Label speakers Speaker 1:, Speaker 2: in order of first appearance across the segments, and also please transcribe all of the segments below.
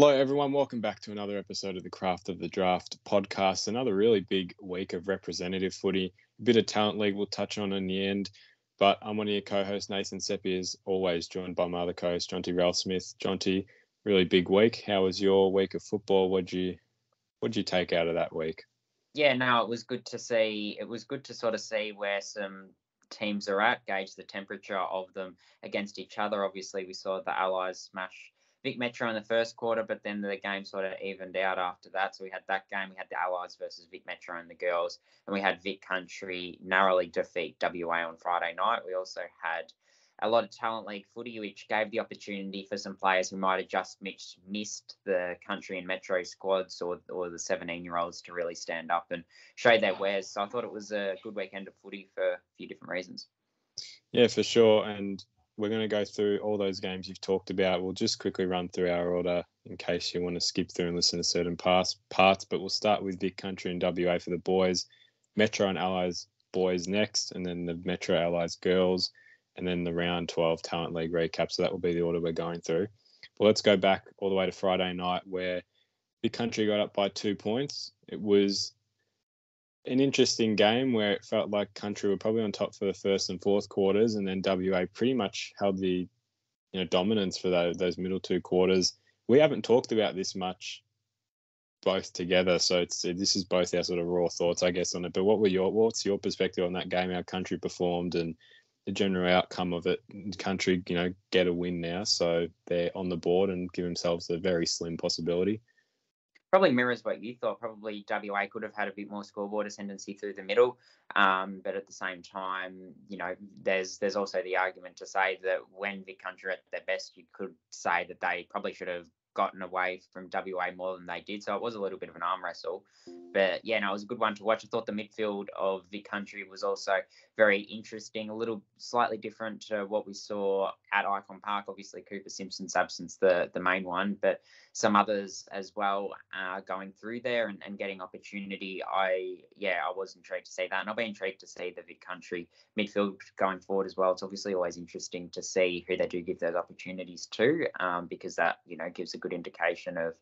Speaker 1: Hello, everyone. Welcome back to another episode of the Craft of the Draft podcast. Another really big week of representative footy. A bit of talent league we'll touch on in the end. But I'm one of your co-hosts, Nathan Seppi, as always, joined by my other co-host, Jonty Ralsmith. Jonty, really big week. How was your week of football? What'd you take out of that week?
Speaker 2: Yeah, no, it was good to see. It was good to sort of see where some teams are at, gauge the temperature of them against each other. Obviously, we saw the Allies smash Vic Metro in the first quarter, but then the game sort of evened out after that. So we had that game. We had the Allies versus Vic Metro and the girls, and we had Vic Country narrowly defeat WA on Friday night. We also had a lot of talent league footy, which gave the opportunity for some players who might have just missed the country and metro squads or the 17-year-olds to really stand up and show their wares. So I thought it was a good weekend of footy for a few different reasons.
Speaker 1: Yeah, for sure. And we're going to go through all those games you've talked about. We'll just quickly run through our order in case you want to skip through and listen to certain parts. But we'll start with Vic Country and WA for the boys, Metro and Allies boys next, and then the Metro Allies girls, and then the round 12 talent league recap. So that will be the order we're going through. But let's go back all the way to Friday night where Vic Country got up by 2 points. It was an interesting game where it felt like Country were probably on top for the first and fourth quarters, and then WA pretty much held the dominance for those middle two quarters. We haven't talked about this much both together, so this is both our sort of raw thoughts, I guess, on it. But what's your perspective on that game? How Country performed and the general outcome of it? Country, get a win now, so they're on the board and give themselves a very slim possibility.
Speaker 2: Probably mirrors what you thought. Probably WA could have had a bit more scoreboard ascendancy through the middle, but at the same time, there's also the argument to say that when Vic Country are at their best, you could say that they probably should have gotten away from WA more than they did. So it was a little bit of an arm wrestle. But yeah, no, it was a good one to watch. I thought the midfield of Vic Country was also very interesting, a little slightly different to what we saw at Icon Park. Obviously, Cooper Simpson's absence, the main one, but some others as well going through there and getting opportunity. I was intrigued to see that. And I'll be intrigued to see the Vic Country midfield going forward as well. It's obviously always interesting to see who they do give those opportunities to, because that, gives a good indication of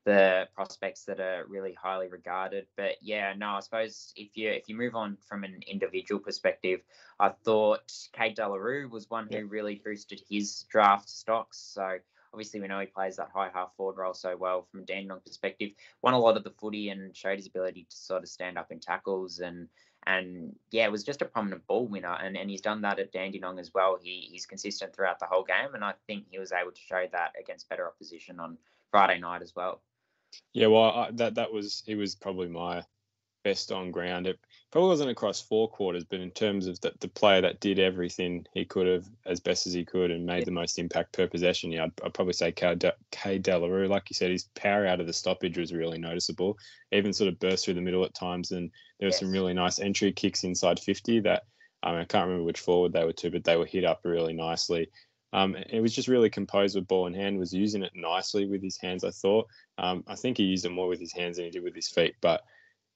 Speaker 2: the prospects that are really highly regarded. But yeah, no, I suppose if you move on from an individual perspective, I thought Cade Delarue was one who really boosted his draft stocks. So obviously we know he plays that high half forward role so well from a Dandenong perspective, won a lot of the footy and showed his ability to sort of stand up in tackles and it was just a prominent ball winner, and he's done that at Dandenong as well. He's consistent throughout the whole game, and I think he was able to show that against better opposition on Friday night as well.
Speaker 1: Yeah, well, he was probably my best on ground. It probably wasn't across 4 quarters, but in terms of the player that did everything he could have as best as he could and made the most impact per possession, I'd probably say Cade Delarue. Like you said, his power out of the stoppage was really noticeable. Even sort of burst through the middle at times, and there were some really nice entry kicks inside 50 that I can't remember which forward they were to, but they were hit up really nicely. It was just really composed with ball in hand, was using it nicely with his hands, I thought. I think he used it more with his hands than he did with his feet, but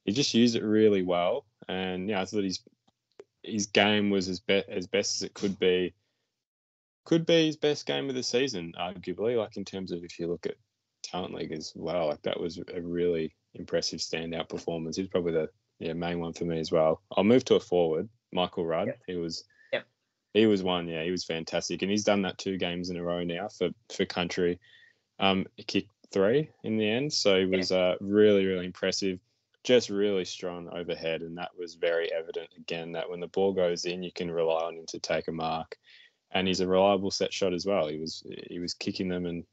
Speaker 1: he just used it really well. And I thought his game was as best as it could be. Could be his best game of the season, arguably, like in terms of if you look at Talent League as well. Like that was a really impressive standout performance. He's probably the main one for me as well. I'll move to a forward, Michael Rudd.
Speaker 2: Yep.
Speaker 1: He was one, he was fantastic. And he's done that 2 games in a row now for Country. He kicked 3 in the end. So he was really, really impressive. Just really strong overhead. And that was very evident, again, that when the ball goes in, you can rely on him to take a mark. And he's a reliable set shot as well. He was kicking them, and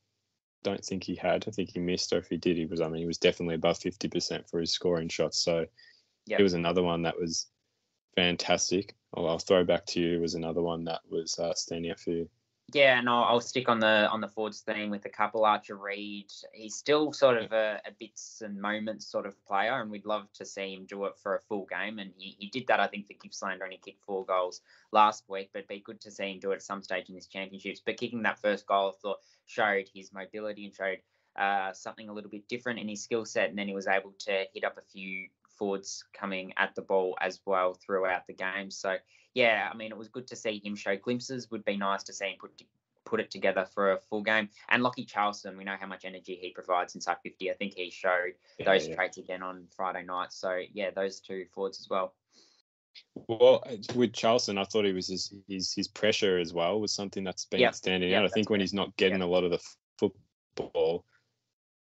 Speaker 1: I think he missed, or if he did, he was definitely above 50% for his scoring shots. So it was another one that was fantastic. I'll throw back to you. Was another one that was standing out for you.
Speaker 2: Yeah, and I'll stick on the forwards theme with a couple. Archer Reid, he's still sort of a bits and moments sort of player, and we'd love to see him do it for a full game. And he did that, I think, for Gippsland when he kicked 4 goals last week. But it'd be good to see him do it at some stage in his championships. But kicking that first goal, I thought, showed his mobility and showed something a little bit different in his skill set. And then he was able to hit up a few forwards coming at the ball as well throughout the game. So yeah, it was good to see him show glimpses. Would be nice to see him put it together for a full game. And Lockie Charleston, we know how much energy he provides inside 50. I think he showed those traits again on Friday night. So, yeah, those two forwards as well.
Speaker 1: Well, with Charleston, I thought he was his pressure as well was something that's been standing out. I think when he's not getting a lot of the football,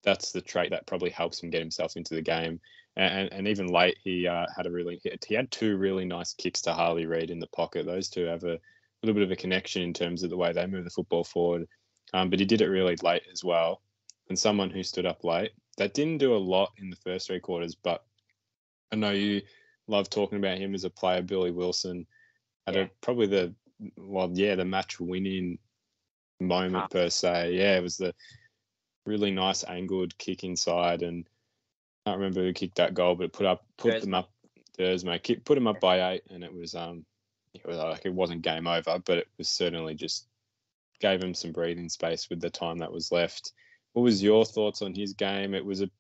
Speaker 1: that's the trait that probably helps him get himself into the game. And even late, he had two really nice kicks to Harley Reid in the pocket. Those two have a little bit of a connection in terms of the way they move the football forward. But he did it really late as well. And someone who stood up late, that didn't do a lot in the first three quarters, but I know you love talking about him as a player. Billy Wilson had probably the match-winning moment per se. Yeah, it was the really nice angled kick inside, and I can't remember who kicked that goal, but put them up by 8, and it wasn't game over, but it was certainly just gave him some breathing space with the time that was left. What was your thoughts on his game? It was a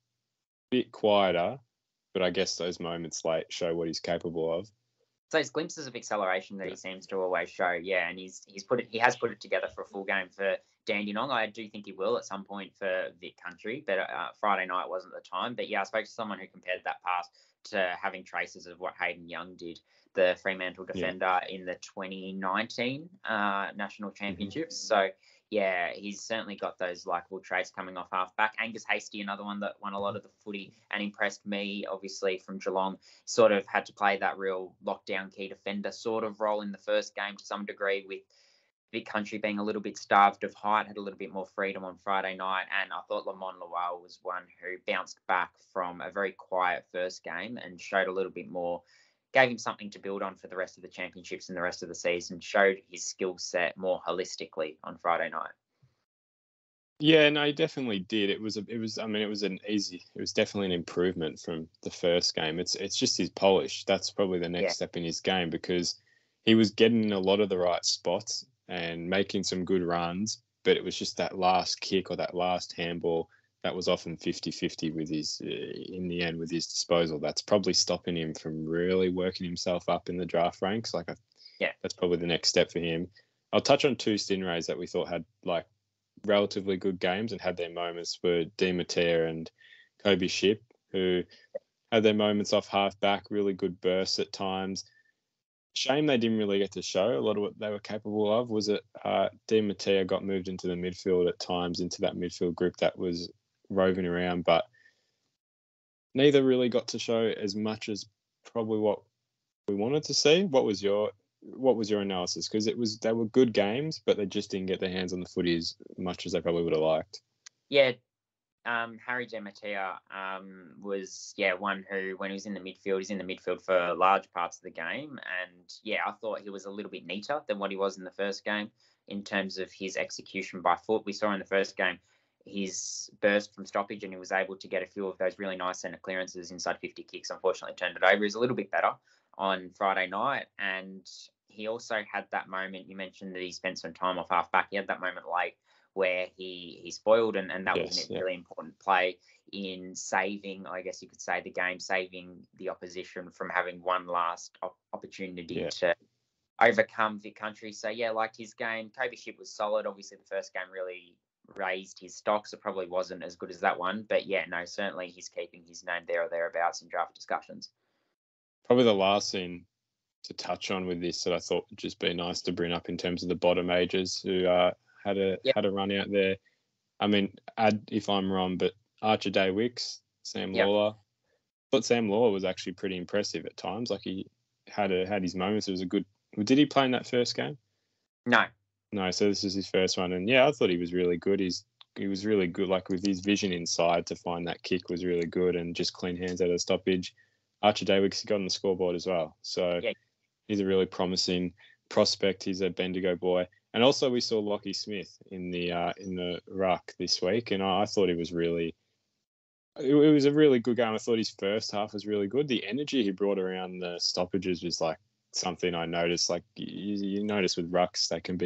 Speaker 1: bit quieter, but I guess those moments late show what he's capable of.
Speaker 2: So those glimpses of acceleration that he seems to always show, and he has put it together for a full game for Dandenong. I do think he will at some point for Vic Country, but Friday night wasn't the time. But I spoke to someone who compared that pass to having traces of what Hayden Young did, the Fremantle defender in the 2019 National Championships. So, he's certainly got those likeable traits coming off half-back. Angus Hastie, another one that won a lot of the footy and impressed me, obviously, from Geelong, sort of had to play that real lockdown key defender sort of role in the first game to some degree, with Vic Country being a little bit starved of height, had a little bit more freedom on Friday night. And I thought Lamont Lawal was one who bounced back from a very quiet first game and showed a little bit more, gave him something to build on for the rest of the championships and the rest of the season, showed his skill set more holistically on Friday night.
Speaker 1: Yeah, no, he definitely did. It was definitely an improvement from the first game. It's just his polish. That's probably the next step in his game, because he was getting in a lot of the right spots and making some good runs, but it was just that last kick or that last handball that was often 50-50 with in the end with his disposal. That's probably stopping him from really working himself up in the draft ranks. That's probably the next step for him. I'll touch on two Stingrays that we thought had relatively good games and had their moments, were Di Mattia and Kobe Ship, who had their moments off half back, really good bursts at times. Shame they didn't really get to show a lot of what they were capable of. Was it Di Mattia got moved into the midfield at times, into that midfield group that was roving around, but neither really got to show as much as probably what we wanted to see. What was your analysis? Because they were good games, but they just didn't get their hands on the footy as much as they probably would have liked.
Speaker 2: Yeah, Harry Di Mattia was one who, when he was in the midfield, he's in the midfield for large parts of the game, and I thought he was a little bit neater than what he was in the first game in terms of his execution by foot. We saw in the first game his burst from stoppage, and he was able to get a few of those really nice centre clearances inside 50 kicks. Unfortunately, turned it over. He was a little bit better on Friday night, and he also had that moment. You mentioned that he spent some time off half back. He had that moment late where he spoiled, and that was a really important play in saving, I guess you could say, the game, saving the opposition from having one last opportunity to overcome Vic Country. So, liked his game. Kobe Ship was solid. Obviously, the first game really raised his stocks. It probably wasn't as good as that one, but certainly he's keeping his name there or thereabouts in draft discussions.
Speaker 1: Probably the last thing to touch on with this that I thought would just be nice to bring up in terms of the bottom ages who had a run out there. I mean, add if I'm wrong, but Archer Day Wicks, Sam Lawler. I thought Sam Lawler was actually pretty impressive at times. He had his moments. It was a good. Did he play in that first game? No, so this is his first one, and I thought he was really good. He was really good, with his vision inside to find that kick was really good, and just clean hands out of the stoppage. Archer Day Wicks got on the scoreboard as well, so he's a really promising prospect. He's a Bendigo boy. And also we saw Lockie Smith in the ruck this week, and I thought it was a really good game. I thought his first half was really good. The energy he brought around the stoppages was something I noticed. You notice with rucks, they can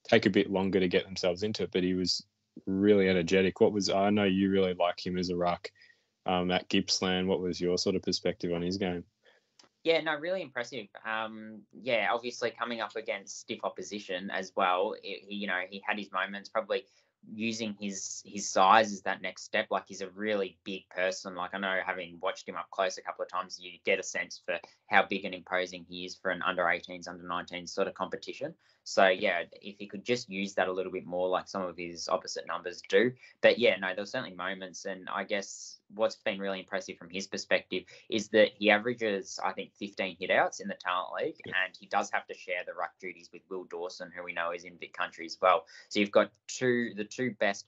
Speaker 1: take a bit longer to get themselves into it, but he was really energetic. I know you really like him as a ruck at Gippsland. What was your sort of perspective on his game?
Speaker 2: Yeah, no, really impressive. Yeah, obviously coming up against stiff opposition as well. He had his moments. Probably using his size as that next step. Like, he's a really big person. Like, I know, having watched him up close a couple of times, you get a sense for how big and imposing he is for an under 18s, under 19s sort of competition. So yeah, if he could just use that a little bit more, like some of his opposite numbers do. But yeah, no, there were certainly moments, and I guess what's been really impressive from his perspective is that he averages, I think, 15 hitouts in the Talent League, and he does have to share the ruck duties with Will Dawson, who we know is in Vic Country as well. So you've got the two best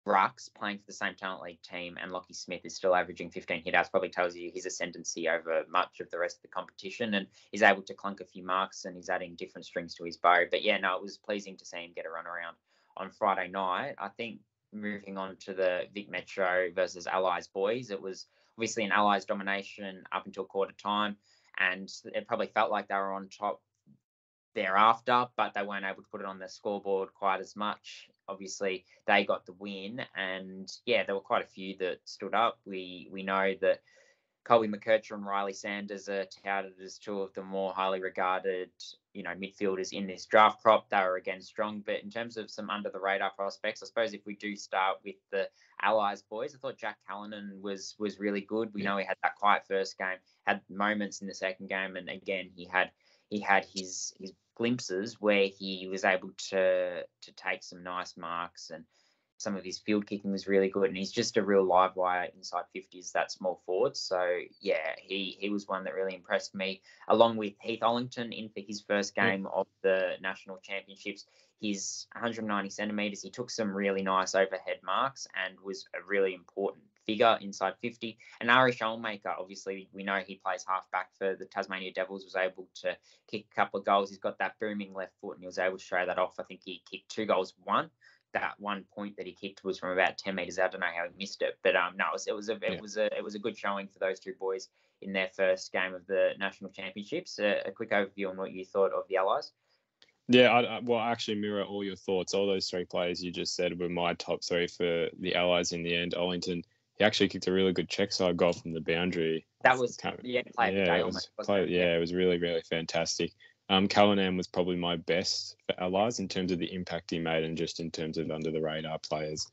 Speaker 2: rucks playing for the same Talent League team, and Lockie Smith is still averaging 15 hitouts. Probably tells you his ascendancy over much of the rest of the competition, and is able to clunk a few marks, and he's adding different strings to his bow. But yeah, no, it was pleasing to see him get a run around on Friday night. I think moving on to the Vic Metro versus Allies boys, it was obviously an Allies domination up until quarter time, and it probably felt like they were on top thereafter, but they weren't able to put it on the scoreboard quite as much. Obviously, they got the win, and yeah, there were quite a few that stood up. We know that Colby McKercher and Riley Sanders are touted as two of the more highly regarded, midfielders in this draft crop. They were again strong, but in terms of some under the radar prospects, I suppose if we do start with the Allies boys, I thought Jack Callanan was really good. We know he had that quiet first game, had moments in the second game, and again he had his glimpses where he was able to take some nice marks, and some of his field kicking was really good, and he's just a real live wire inside 50s, that small forward. So yeah, he was one that really impressed me, along with Heath Ollington in for his first game of the national championships. His 190 centimetres, he took some really nice overhead marks and was a really important figure inside 50. And Ari Schoenmaker, obviously, we know he plays halfback for the Tasmania Devils, was able to kick a couple of goals. He's got that booming left foot, and he was able to show that off. I think he kicked 2 goals, that one point that he kicked was from about 10 metres out. I don't know how he missed it, but no, it was a good showing for those two boys in their first game of the national championships. A quick overview on what you thought of the Allies.
Speaker 1: Yeah, I actually mirror all your thoughts. All those 3 players you just said were my top 3 for the Allies in the end. Ollington, he actually kicked a really good check side goal from the boundary.
Speaker 2: That was play of the day almost.
Speaker 1: It was really, really fantastic. Callanan was probably my best for Allies in terms of the impact he made, and just in terms of under the radar players.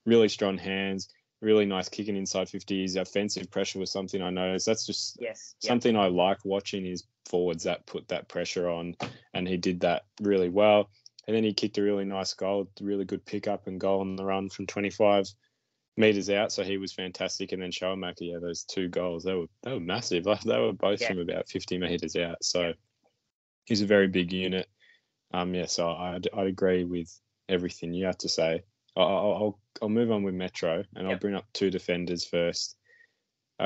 Speaker 1: Really strong hands, really nice kicking inside 50s. Offensive pressure was something I noticed. That's just something I like watching, is forwards that put that pressure on, and he did that really well. And then he kicked a really nice goal, really good pickup and goal on the run from 25 metres out. So he was fantastic. And then Schoenmaker, those 2 goals, they were massive. They were both from about 50 metres out. So he's a very big unit. So I'd agree with everything you have to say. I'll move on with Metro, and I'll bring up 2 defenders first.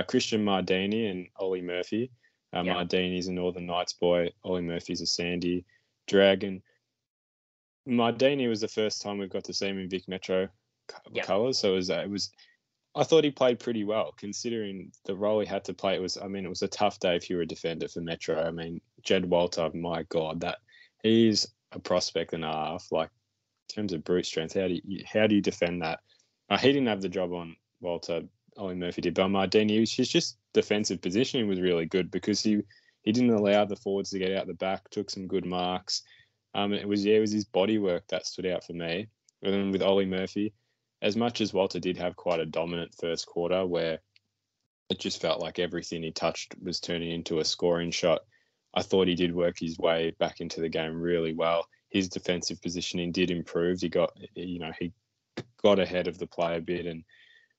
Speaker 1: Christian Mardini and Ollie Murphy. Mardini's a Northern Knights boy. Ollie Murphy's a Sandy Dragon. Mardini was the first time we've got to see him in Vic Metro colours, so it was. I thought he played pretty well, considering the role he had to play. It was a tough day if you were a defender for Metro. Jed Walter, my God, that he's a prospect and a half. Like, in terms of brute strength, how do you defend that? He didn't have the job on Walter. Ollie Murphy did, but Mardini, his just defensive positioning was really good, because he didn't allow the forwards to get out the back, took some good marks. It was his body work that stood out for me. And then with Ollie Murphy, as much as Walter did have quite a dominant first quarter, where it just felt like everything he touched was turning into a scoring shot, I thought he did work his way back into the game really well. His defensive positioning did improve. He got ahead of the play a bit and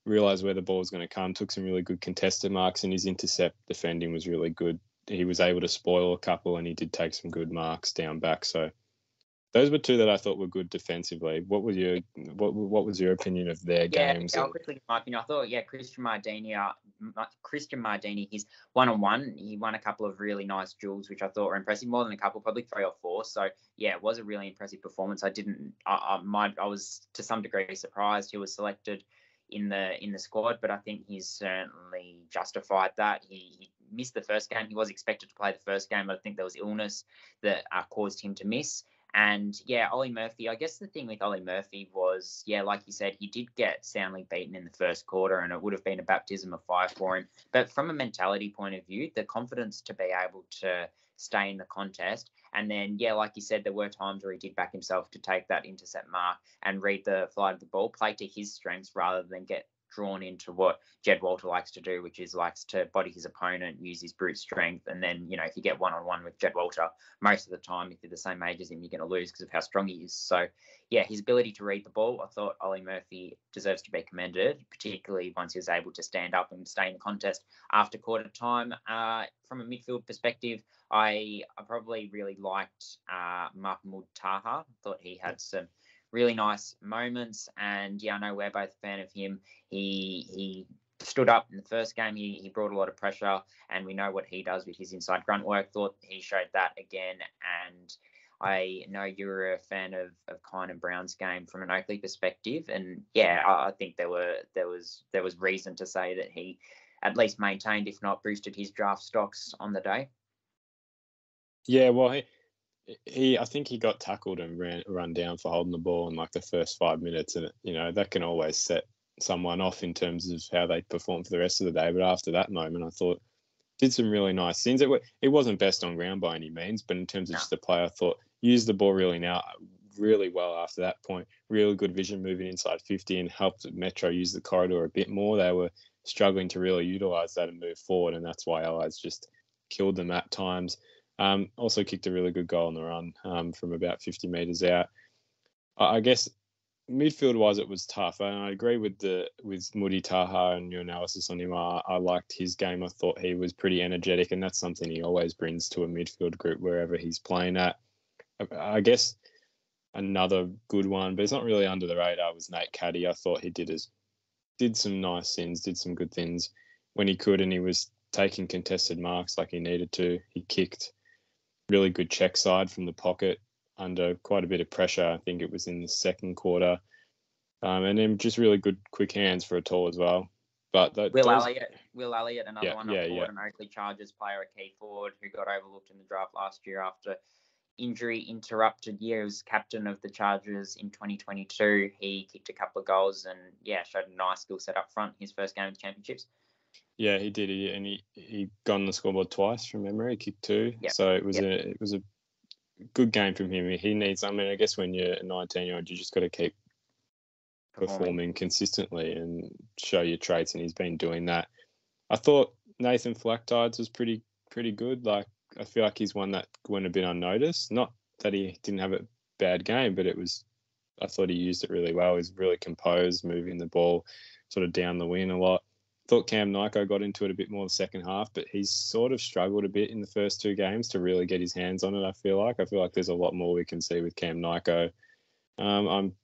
Speaker 1: realised where the ball was going to come, took some really good contested marks, and his intercept defending was really good. He was able to spoil a couple, and he did take some good marks down back. So those were 2 that I thought were good defensively. What was your opinion of their games?
Speaker 2: I'll quickly give my opinion. I thought, Christian Mardini, he's 1-on-1. He won a couple of really nice duels, which I thought were impressive, more than a couple, probably 3 or 4. So yeah, it was a really impressive performance. I was to some degree surprised he was selected in the squad, but I think he's certainly justified that. He missed the first game. He was expected to play the first game, but I think there was illness that caused him to miss. And yeah, Ollie Murphy, I guess the thing with Ollie Murphy was, yeah, like you said, he did get soundly beaten in the first quarter and it would have been a baptism of fire for him. But from a mentality point of view, the confidence to be able to stay in the contest. And then, yeah, like you said, there were times where he did back himself to take that intercept mark and read the flight of the ball, play to his strengths rather than get drawn into what Jed Walter likes to do, which is likes to body his opponent, use his brute strength. And then, if you get one-on-one with Jed Walter, most of the time, if you're the same age as him, you're going to lose because of how strong he is. So, yeah, his ability to read the ball, I thought Ollie Murphy deserves to be commended, particularly once he was able to stand up and stay in the contest after quarter time. From a midfield perspective, I probably really liked Mahmoud Taha. I thought he had some really nice moments, and yeah, I know we're both a fan of him. He stood up in the first game. He brought a lot of pressure, and we know what he does with his inside grunt work. Thought he showed that again, and I know you're a fan of Kynan Brown's game from an Oakley perspective, and yeah, I think there was reason to say that he at least maintained, if not boosted, his draft stocks on the day.
Speaker 1: Yeah, well, I think he got tackled and run down for holding the ball in like the first 5 minutes, and that can always set someone off in terms of how they perform for the rest of the day. But after that moment, I thought did some really nice things. It wasn't best on ground by any means, but in terms of just the play, I thought used the ball really well after that point. Really good vision moving inside 50 and helped Metro use the corridor a bit more. They were struggling to really utilise that and move forward, and that's why Allies just killed them at times. Also kicked a really good goal on the run from about 50 metres out. I guess midfield-wise, it was tough. And I agree with Moody Taha and your analysis on him. I liked his game. I thought he was pretty energetic, and that's something he always brings to a midfield group wherever he's playing at. I guess another good one, but it's not really under the radar, was Nate Caddy. I thought he did some nice things, did some good things when he could, and he was taking contested marks like he needed to. He kicked really good check side from the pocket under quite a bit of pressure. I think it was in the second quarter. And then just really good quick hands for a tall as well. But
Speaker 2: Will Elliott, another one
Speaker 1: yeah,
Speaker 2: I thought, an Oakley Chargers player, a key forward who got overlooked in the draft last year after injury interrupted year. He was captain of the Chargers in 2022. He kicked a couple of goals and showed a nice skill set up front. His first game of the championships.
Speaker 1: Yeah, he did. He got on the scoreboard twice from memory. He kicked 2. Yep. So it was a good game from him. He needs. I mean, I guess when you're a 19-year-old, you just got to keep performing consistently and show your traits, and he's been doing that. I thought Nathan Flacktides was pretty good. Like, I feel like he's one that went a bit unnoticed. Not that he didn't have a bad game, but I thought he used it really well. He's really composed, moving the ball sort of down the wing a lot. Thought Cam Nyko got into it a bit more in the second half, but he's sort of struggled a bit in the first 2 games to really get his hands on it, I feel like there's a lot more we can see with Cam Nyko. I'm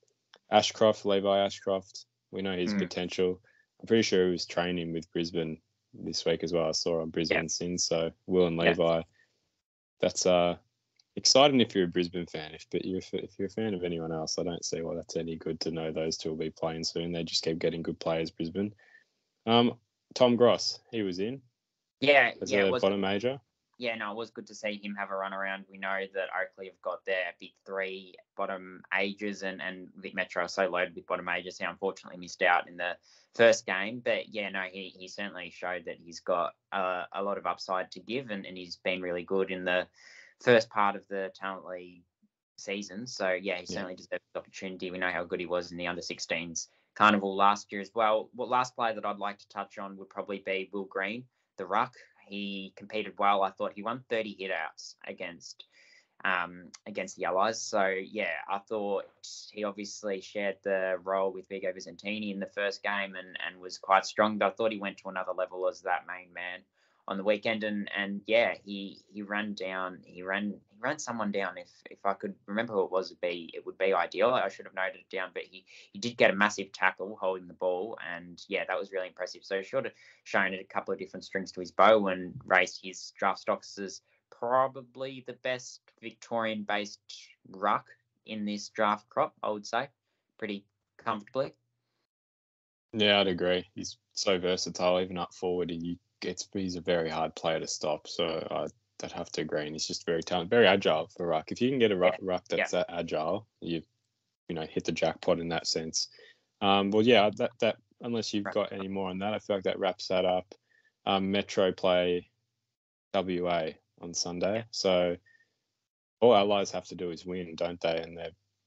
Speaker 1: Levi Ashcroft. We know his potential. I'm pretty sure he was training with Brisbane this week as well. I saw on Brisbane Sins. So Will and Levi, that's exciting if you're a Brisbane fan. If you're a fan of anyone else, I don't see why that's any good to know those two will be playing soon. They just keep getting good players, Brisbane. Tom Gross, he was in. As a bottom major.
Speaker 2: Yeah, no, it was good to see him have a run around. We know that Oakley have got their big 3 bottom ages, and Vic Metro are so loaded with bottom ages. He unfortunately missed out in the first game. But yeah, no, he certainly showed that he's got a lot of upside to give, and he's been really good in the first part of the Talent League season. So yeah, he certainly deserves the opportunity. We know how good he was in the under-16s carnival last year as well. Well, last player that I'd like to touch on would probably be Will Green, the ruck. He competed well. I thought he won 30 hit-outs against the Allies. So, yeah, I thought he obviously shared the role with Vigo Vicentini in the first game and was quite strong. But I thought he went to another level as that main man on the weekend. And yeah, he ran someone down. If I could remember who it was, it would be ideal. I should have noted it down, but he did get a massive tackle holding the ball, and yeah, that was really impressive. So should have shown a couple of different strings to his bow and raised his draft stocks as probably the best Victorian-based ruck in this draft crop, I would say, pretty comfortably.
Speaker 1: Yeah, I'd agree. He's so versatile, even up forward. He's a very hard player to stop. So have to agree. And he's just very talented, very agile for ruck. If you can get a ruck that's that agile, you hit the jackpot in that sense. Well, yeah, that unless you've got any more on that, I feel like that wraps that up. Metro play WA on Sunday, so all Allies have to do is win, don't they? And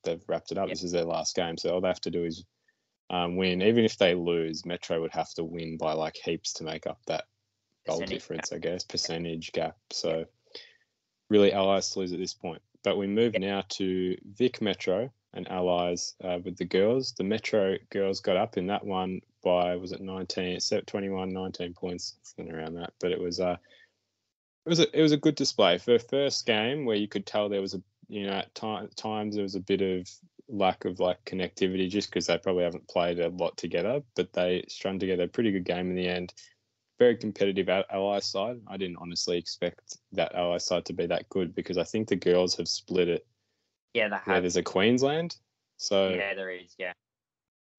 Speaker 1: they've wrapped it up. This is their last game, so all they have to do is win. Even if they lose, Metro would have to win by like heaps to make up that goal difference, I guess, percentage gap. So really Allies to lose at this point. But we move now to Vic Metro and Allies with the girls. The Metro girls got up in that one by, was it 19 points, something around that. But it was a good display for a first game where you could tell there was at times there was a bit of lack of like connectivity just because they probably haven't played a lot together, but they strung together a pretty good game in the end. Very competitive Allies side. I didn't honestly expect that Allies side to be that good because I think the girls have split it.
Speaker 2: Yeah, they have.
Speaker 1: Where there's a Queensland. So
Speaker 2: yeah, there is. Yeah.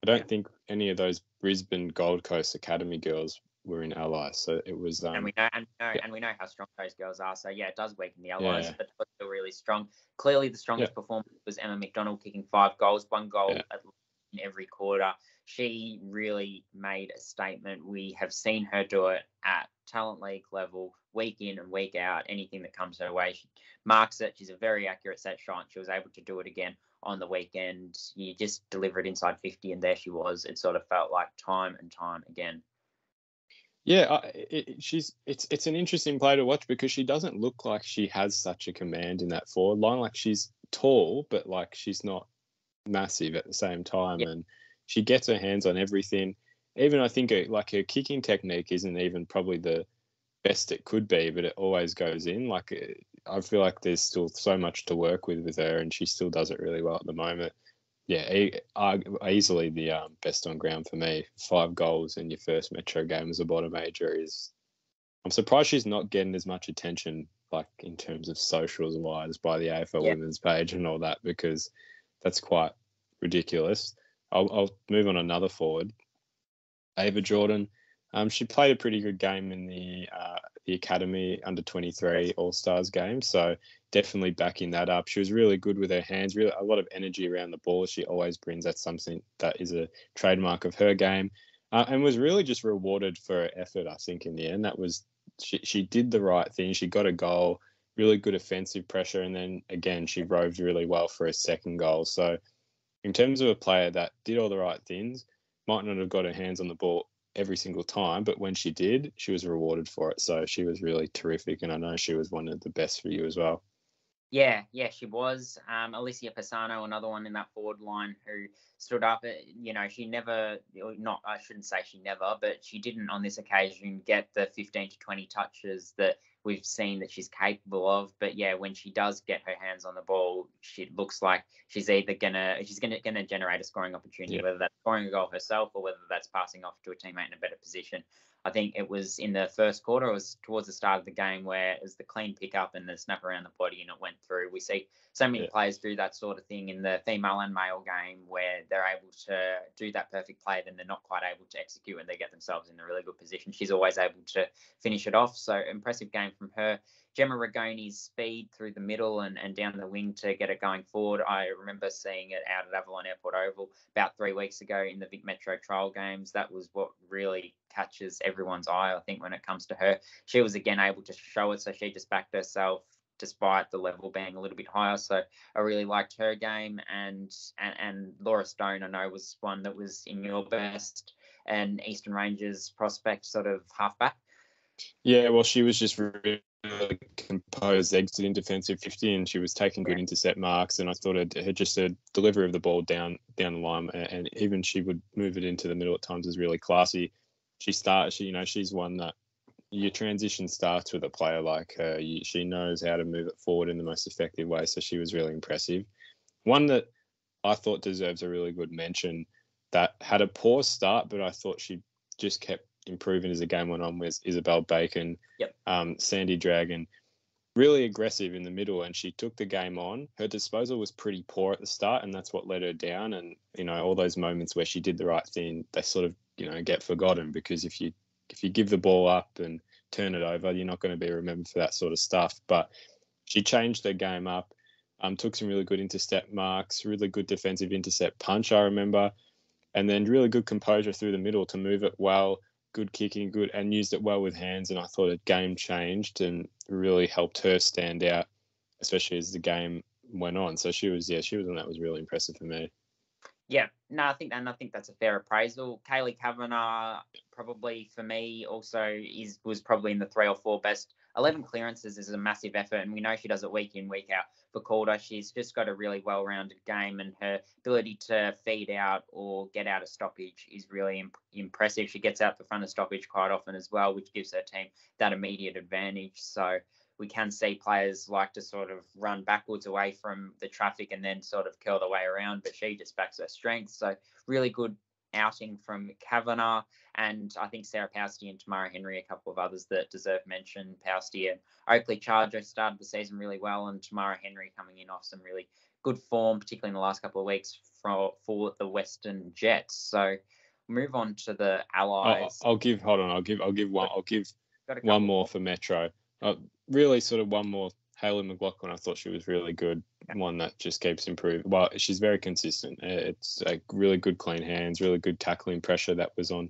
Speaker 1: I don't think any of those Brisbane Gold Coast Academy girls were in Allies. So it was.
Speaker 2: And we know how strong those girls are. So yeah, it does weaken the Allies, but they're still really strong. Clearly, the strongest performance was Emma McDonald kicking 5 goals, 1 goal in every quarter. She really made a statement. We have seen her do it at talent league level, week in and week out. Anything that comes her way, she marks it. She's a very accurate set shot. She was able to do it again on the weekend. You just delivered inside 50, and there she was. It sort of felt like time and time again.
Speaker 1: Yeah, it's an interesting play to watch because she doesn't look like she has such a command in that forward line. Like she's tall, but like she's not massive at the same time, and she gets her hands on everything. Even I think like her kicking technique isn't even probably the best it could be, but it always goes in. Like I feel like there's still so much to work with her, and she still does it really well at the moment. Yeah, easily the best on ground for me. 5 goals in your first Metro game as a bottom major is. I'm surprised she's not getting as much attention, like in terms of socials wise, by the AFL women's page and all that, because that's quite ridiculous. I'll move on another forward. Ava Jordan. She played a pretty good game in the Academy under-23 All-Stars game, so definitely backing that up. She was really good with her hands, really a lot of energy around the ball. She always brings. That's something that is a trademark of her game, and was really just rewarded for her effort, I think, in the end. That was she did the right thing. She got a goal, really good offensive pressure, and then, again, she roved really well for a second goal. So in terms of a player that did all the right things, might not have got her hands on the ball every single time, but when she did, she was rewarded for it. So she was really terrific, and I know she was one of the best for you as well.
Speaker 2: Yeah, she was. Alicia Pisano, another one in that forward line who stood up. She never, I shouldn't say she never, but she didn't on this occasion get the 15 to 20 touches that we've seen that she's capable of. But yeah, when she does get her hands on the ball, she looks like she's either gonna generate a scoring opportunity, whether that's scoring a goal herself or whether that's passing off to a teammate in a better position. I think it was in the first quarter, it was towards the start of the game where it was the clean pickup and the snap around the body and it went through. We see so many players do that sort of thing in the female and male game where they're able to do that perfect play, then they're not quite able to execute and they get themselves in a really good position. She's always able to finish it off. So impressive game from her. Gemma Rigoni's speed through the middle and down the wing to get it going forward. I remember seeing it out at Avalon Airport Oval about 3 weeks ago in the Vic Metro trial games. That was what really catches everyone's eye, I think, when it comes to her. She was again able to show it, so she just backed herself despite the level being a little bit higher. So I really liked her game. And Laura Stone, I know, was one that was in your best, and Eastern Rangers prospect sort of halfback.
Speaker 1: Yeah, well, she was just really composed, exiting defensive 50, and she was taking good intercept marks. And I thought her just a delivery of the ball down the line, and even she would move it into the middle at times, is really classy. She's one that your transition starts with a player like her. She knows how to move it forward in the most effective way. So she was really impressive. One that I thought deserves a really good mention that had a poor start, but I thought she just kept improving as the game went on, was Isabel Bacon. Sandy Dragon, really aggressive in the middle, and she took the game on. Her disposal was pretty poor at the start, and that's what let her down. And all those moments where she did the right thing, they sort of get forgotten, because if you give the ball up and turn it over. You're not going to be remembered for that sort of stuff. But she changed her game up, took some really good intercept marks, really good defensive intercept punch, I remember, and then really good composure through the middle to move it well, good kicking, good, and used it well with hands. And I thought her game changed and really helped her stand out, especially as the game went on. So she was one that was really impressive for me.
Speaker 2: Yeah, no, I think that's a fair appraisal. Kaylee Kavanagh, probably for me, also was probably in the 3 or 4 best. 11 clearances is a massive effort, and we know she does it week in, week out. For Calder, she's just got a really well-rounded game, and her ability to feed out or get out of stoppage is really impressive. She gets out the front of stoppage quite often as well, which gives her team that immediate advantage. So we can see players like to sort of run backwards away from the traffic and then sort of curl the way around, but she just backs her strength. So really good outing from Kavanagh, and I think Sarah Pousty and Tamara Henry, a couple of others that deserve mention. Pousty and Oakley Charger started the season really well, and Tamara Henry coming in off some really good form, particularly in the last couple of weeks for the Western Jets. So move on to the Allies.
Speaker 1: I'll give one more for Metro. Really sort of one more. Hayley McLaughlin, I thought she was really good. One that just keeps improving. Well, she's very consistent. It's really good clean hands, really good tackling pressure that was on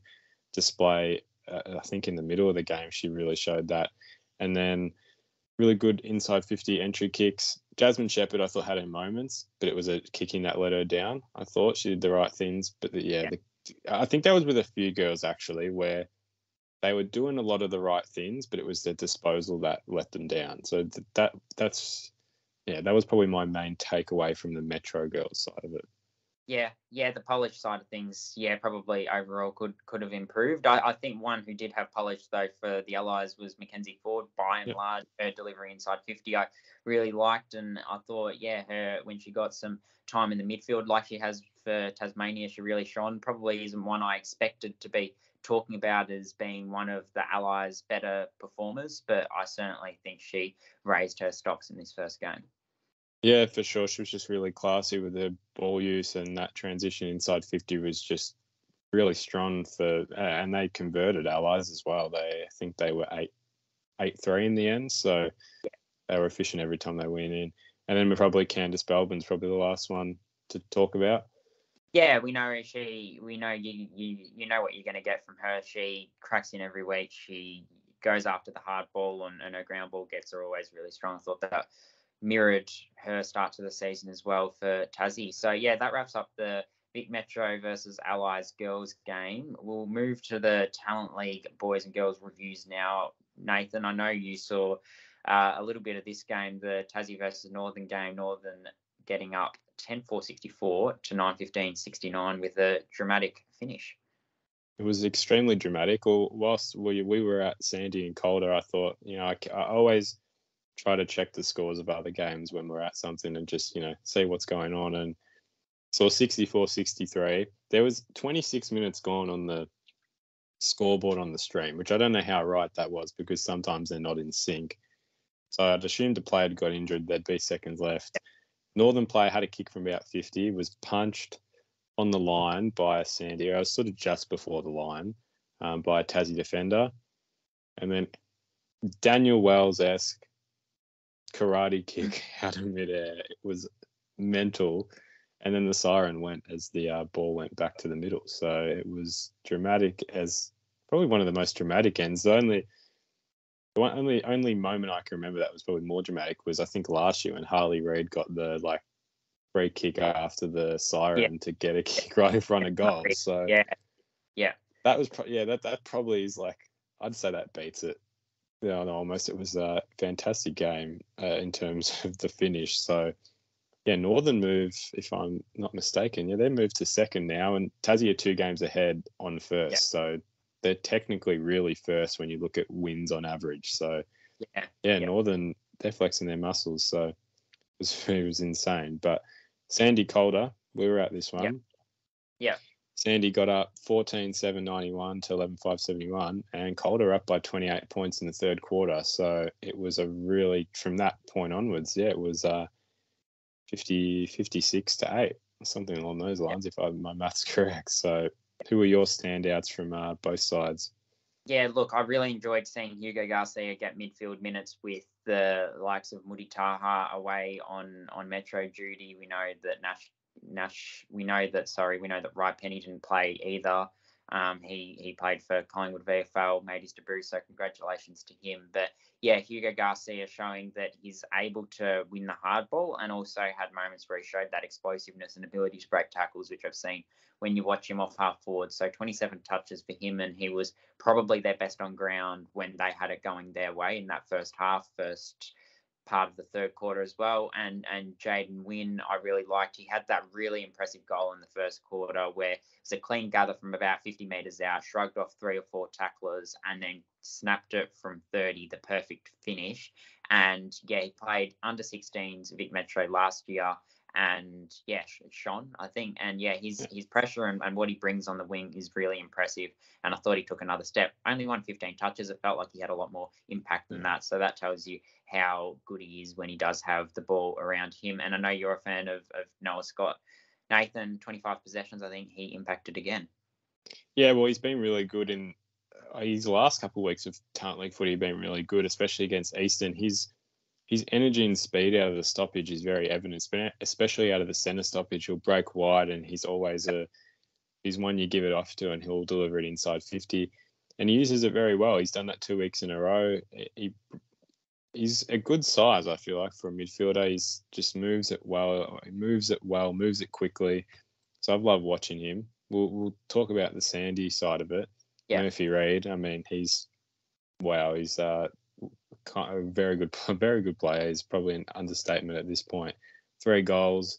Speaker 1: display. I think in the middle of the game, she really showed that. And then really good inside 50 entry kicks. Jasmine Shepherd, I thought, had her moments, but it was a kicking that let her down. I thought she did the right things. But I think that was with a few girls, actually, where they were doing a lot of the right things, but it was their disposal that let them down. So that was probably my main takeaway from the Metro girls side of it.
Speaker 2: Yeah, the polish side of things, probably overall could have improved. I think one who did have polish, though, for the Allies was Mackenzie Ford. By and large, her delivery inside 50 I really liked, and I thought, her when she got some time in the midfield like she has for Tasmania, she really shone. Probably isn't one I expected to be talking about as being one of the Allies' better performers, but I certainly think she raised her stocks in this first game.
Speaker 1: Yeah, for sure. She was just really classy with her ball use, and that transition inside 50 was just really strong and they converted Allies as well. I think they were 8-3 in the end, so they were efficient every time they went in. And then probably Candice Belbin's probably the last one to talk about.
Speaker 2: Yeah, we know we know you know what you're going to get from her. She cracks in every week. She goes after the hard ball, and her ground ball gets are always really strong. I thought that mirrored her start to the season as well for Tassie. So that wraps up the Vic Metro versus Allies girls game. We'll move to the Talent League boys and girls reviews now. Nathan, I know you saw a little bit of this game, the Tassie versus Northern game. Northern getting up 10-4-64 to 9-15-69 with a dramatic finish.
Speaker 1: It was extremely dramatic. Whilst we were at Sandy and Calder, I thought, I always try to check the scores of other games when we're at something and just, see what's going on. And saw 64-63. There was 26 minutes gone on the scoreboard on the stream, which I don't know how right that was because sometimes they're not in sync. So I'd assumed the player had got injured. There'd be seconds left. Northern player had a kick from about 50, was punched on the line by a Sandy. I was sort of just before the line by a Tassie defender. And then Daniel Wells-esque karate kick out of midair. It was mental. And then the siren went as the ball went back to the middle. So it was dramatic, as probably one of the most dramatic ends. The only moment I can remember that was probably more dramatic was I think last year when Harley Reid got the free kick after the siren to get a kick right in front of goal. So that was that probably is I'd say that beats it. No, almost. It was a fantastic game in terms of the finish. So Northern move, if I'm not mistaken, they moved to second now, and Tassie are 2 games ahead on first. So they're technically really first when you look at wins on average. So Northern, they're flexing their muscles. So it was insane. But Sandy Calder, we were at this one.
Speaker 2: Yeah.
Speaker 1: Sandy got up 14-7-91 to 11-5-71, and Calder up by 28 points in the third quarter. So it was a really, from that point onwards, it was 56-8, something along those lines, if my math's correct. So who were your standouts from both sides?
Speaker 2: Yeah, look, I really enjoyed seeing Hugo Garcia get midfield minutes with the likes of Mudi Taha away on Metro duty. We know that we know that Rai Penny didn't play either. He played for Collingwood VFL, made his debut, so congratulations to him. But yeah, Hugo Garcia showing that he's able to win the hardball and also had moments where he showed that explosiveness and ability to break tackles, which I've seen when you watch him off half forward. So 27 touches for him, and he was probably their best on ground when they had it going their way in that first part of the third quarter as well. And Jaden Wynn, I really liked. He had that really impressive goal in the first quarter where it's a clean gather from about 50 metres out, shrugged off 3 or 4 tacklers, and then snapped it from 30, the perfect finish. And yeah, he played under 16s Vic Metro last year. And yeah, Sean, I think, and yeah, his pressure and what he brings on the wing is really impressive. And I thought he took another step. Only won 15 touches. It felt like he had a lot more impact than that. So that tells you how good he is when he does have the ball around him. And I know you're a fan of Noah Scott. Nathan, 25 possessions. I think he impacted again.
Speaker 1: Yeah, well, he's been really good in his last couple of weeks of Talent League footy. Been really good, especially against Eastern. His energy and speed out of the stoppage is very evident, especially out of the centre stoppage. He'll break wide, and he's always he's one you give it off to, and he'll deliver it inside 50. And he uses it very well. He's done that 2 weeks in a row. He's a good size, I feel like, for a midfielder. He's just moves it well. He moves it quickly. So I've loved watching him. We'll talk about the Sandy side of it. Yeah. Murphy Reid, I mean, he's a very good player. He's probably an understatement at this point. 3 goals,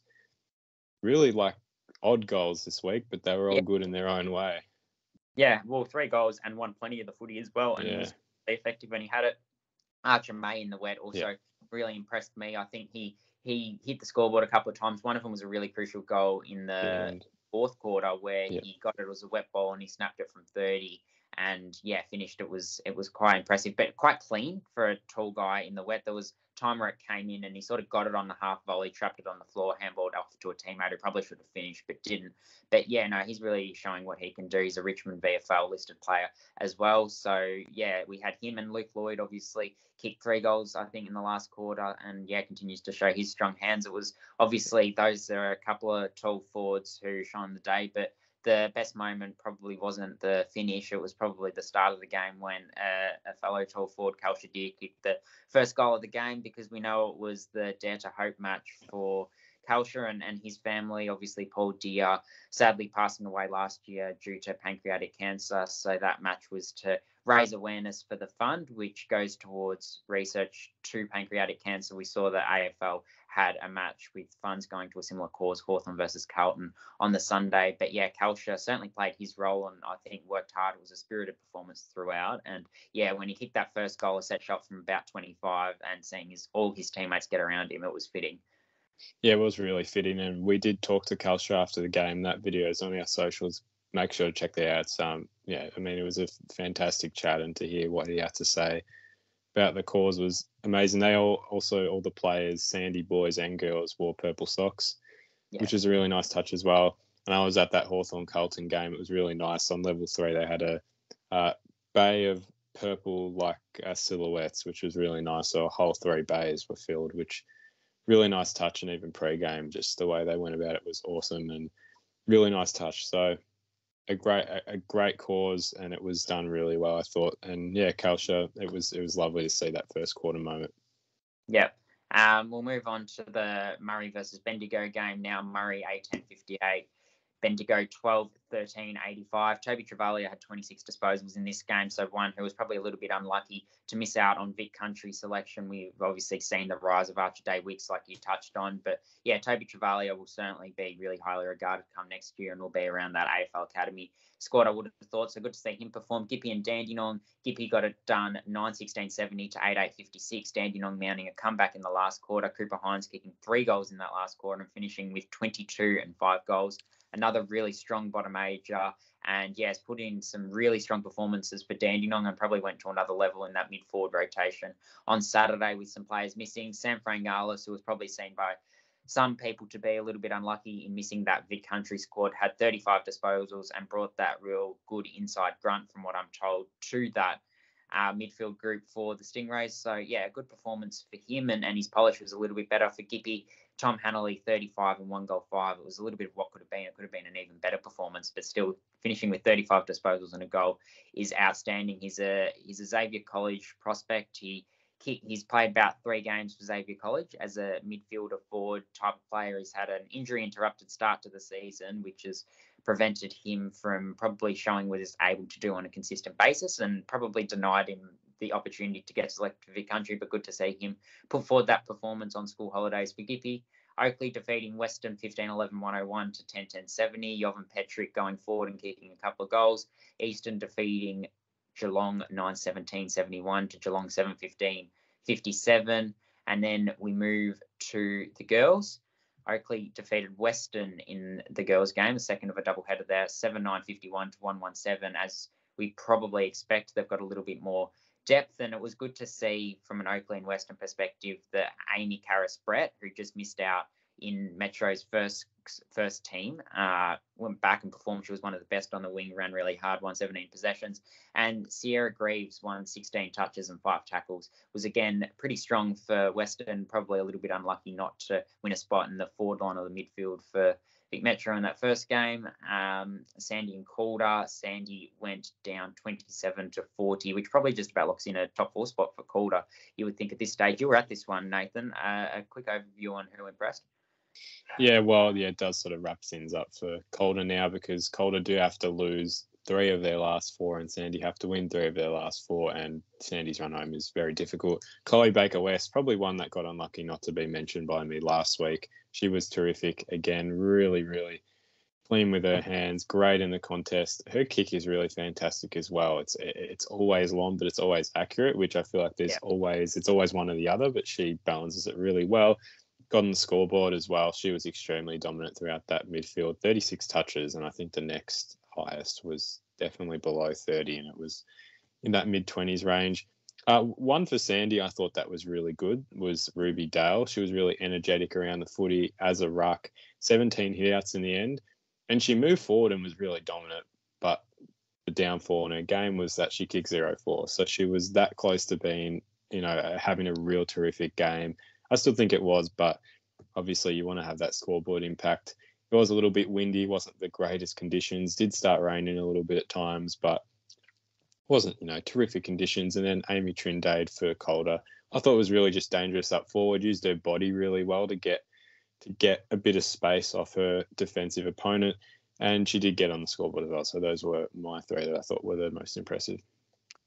Speaker 1: really like odd goals this week, but they were all good in their own way.
Speaker 2: Yeah, well, 3 goals and won plenty of the footy as well, and he was effective when he had it. Archer May in the wet also really impressed me. I think he hit the scoreboard a couple of times. One of them was a really crucial goal in the fourth quarter where he got it. It was a wet ball and he snapped it from 30. And yeah, finished. It was quite impressive, but quite clean for a tall guy in the wet. There was time where it came in and he sort of got it on the half volley, trapped it on the floor, handballed off to a teammate who probably should have finished but didn't. But yeah, no, he's really showing what he can do. He's a Richmond VFL listed player as well. So yeah, we had him and Luke Lloyd obviously kicked 3 goals, I think, in the last quarter, and yeah, continues to show his strong hands. It was obviously those are a couple of tall forwards who shone the day, but the best moment probably wasn't the finish. It was probably the start of the game when a fellow tall forward, Cal Shadir, kicked the first goal of the game, because we know it was the Dare to Hope match for Kalsha and his family. Obviously, Paul Deere sadly passing away last year due to pancreatic cancer. So that match was to raise awareness for the fund, which goes towards research to pancreatic cancer. We saw that AFL had a match with funds going to a similar cause, Hawthorn versus Carlton, on the Sunday. But yeah, Kalsha certainly played his role and I think worked hard. It was a spirited performance throughout. And yeah, when he kicked that first goal, a set shot from about 25 and seeing all his teammates get around him, it was fitting.
Speaker 1: Yeah, it was really fitting. And we did talk to Kalsha after the game. That video is on our socials. Make sure to check that out. It was a fantastic chat, and to hear what he had to say about the cause was amazing. They all the players, Sandy boys and girls, wore purple socks, which is a really nice touch as well. And I was at that Hawthorn Carlton game. It was really nice. On level 3, they had a bay of purple silhouettes, which was really nice. So a whole 3 bays were filled, which really nice touch. And even pre-game, just the way they went about it was awesome and really nice touch. So a great cause, and it was done really well, I thought. And yeah, Kalsha, it was lovely to see that first quarter moment.
Speaker 2: Yep. We'll move on to the Murray versus Bendigo game now. Murray 18-58, Bendigo 12-13-85. Toby Travalia had 26 disposals in this game, so one who was probably a little bit unlucky to miss out on Vic Country selection. We've obviously seen the rise of Archer Day Wicks, like you touched on, but yeah, Toby Travalia will certainly be really highly regarded come next year and will be around that AFL Academy squad, I would have thought. So good to see him perform. Gippy and Dandenong. Gippy got it done 9-16-70 to 8-8-56. Dandenong mounting a comeback in the last quarter. Cooper Hines kicking 3 goals in that last quarter and finishing with 22 and 5 goals. Another really strong bottom ager, and yes, put in some really strong performances for Dandenong and probably went to another level in that mid-forward rotation on Saturday with some players missing. Sam Frangalis, who was probably seen by some people to be a little bit unlucky in missing that Vic Country squad, had 35 disposals and brought that real good inside grunt, from what I'm told, to that midfield group for the Stingrays. So, yeah, a good performance for him, and his polish was a little bit better for Gippy. Tom Hanley, 35 and 1 goal 5. It was a little bit of what could have been. It could have been an even better performance, but still finishing with 35 disposals and a goal is outstanding. He's a Xavier College prospect. He's played about 3 games for Xavier College as a midfielder forward type of player. He's had an injury-interrupted start to the season, which has prevented him from probably showing what he's able to do on a consistent basis, and probably denied him the opportunity to get selected for Vic Country. But good to see him put forward that performance on school holidays for Gippy. Oakley defeating Western 15-11-101 to 10-10-70. Jovan Petrick going forward and kicking a couple of goals. Eastern defeating Geelong 9-17-71 to Geelong 7-15-57. And then we move to the girls. Oakley defeated Western in the girls' game, the second of a doubleheader there, 7-9-51 to 1-1-7. As we probably expect, they've got a little bit more depth, and it was good to see from an Oakley and Western perspective that Amy Karras-Brett, who just missed out in Metro's first team, went back and performed. She was one of the best on the wing, ran really hard, won 17 possessions. And Sierra Greaves won 16 touches and 5 tackles. Was again pretty strong for Western, probably a little bit unlucky not to win a spot in the forward line or the midfield for Vic Metro in that first game. Sandy and Calder. Sandy went down 27-40, which probably just about locks in a top 4 spot for Calder, you would think at this stage. You were at this one, Nathan. A quick overview on who impressed.
Speaker 1: Yeah, well, yeah, it does sort of wrap things up for Calder now, because Calder do have to lose 3 of their last 4 and Sandy have to win 3 of their last 4, and Sandy's run home is very difficult. Chloe Baker-West, probably one that got unlucky not to be mentioned by me last week. She was terrific. Again, really, really clean with her hands, great in the contest. Her kick is really fantastic as well. It's always long, but it's always accurate, which I feel like it's always one or the other, but she balances it really well. Got on the scoreboard as well. She was extremely dominant throughout that midfield. 36 touches, and I think the next highest was definitely below 30, and it was in that mid-20s range. One for Sandy, I thought that was really good, was Ruby Dale. She was really energetic around the footy as a ruck. 17 hitouts in the end, and she moved forward and was really dominant, but the downfall in her game was that she kicked 0-4. So she was that close to being, having a real terrific game. I still think it was, but obviously you want to have that scoreboard impact. It was a little bit windy, wasn't the greatest conditions, did start raining a little bit at times, but wasn't, terrific conditions. And then Amy Trindade for Calder, I thought was really just dangerous up forward, used her body really well to get a bit of space off her defensive opponent, and she did get on the scoreboard as well. So those were my 3 that I thought were the most impressive.